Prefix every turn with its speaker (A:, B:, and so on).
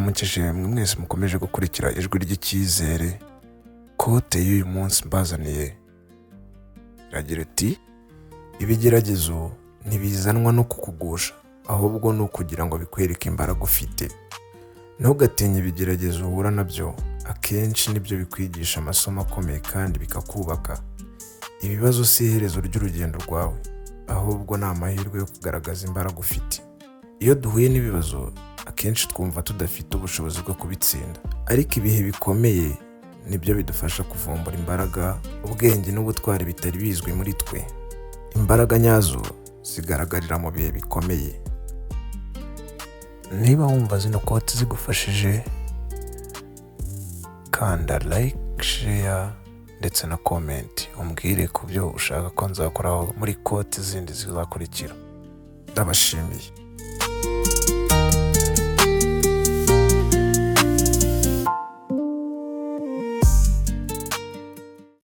A: ndabaramukije mwe mwese mukomeje gukurikira ijwi ry'icyizere. Kote y'uyu munsi mbazaniye iragira iti: ibigeragezo ntibizanwa no kukugusha, ahubwo nukugirango bikwereke imbaraga ufite. Ntugatinye ibigeragezo uhura nabyo, akenshi nibyo bikwigisha amasomo akomeye kandi bikakubaka. Ibibazo si iherezo ry'urugendo rwawe, ahubwo ni amahirwe yo kugaragaza imbaraga ufite. Iyo duhuye n'ibibazo, akenshi twumva tudafite ubushobozi bwo kubitsinda, ariko ibihe bikomeye nibyo bidufasha kuvumbura imbaraga, ubwenge n'ubutwari bitari bizwi muri twe. Imbaraga nyazo zigaragarira mu bihe bikomeye. Niba wumva zino kote zigufashije, kanda like, share ndetse na comment, umbwire ku byo ushaka ko nzakoraho muri kote zindi zizakurikira. Ndabashimiye.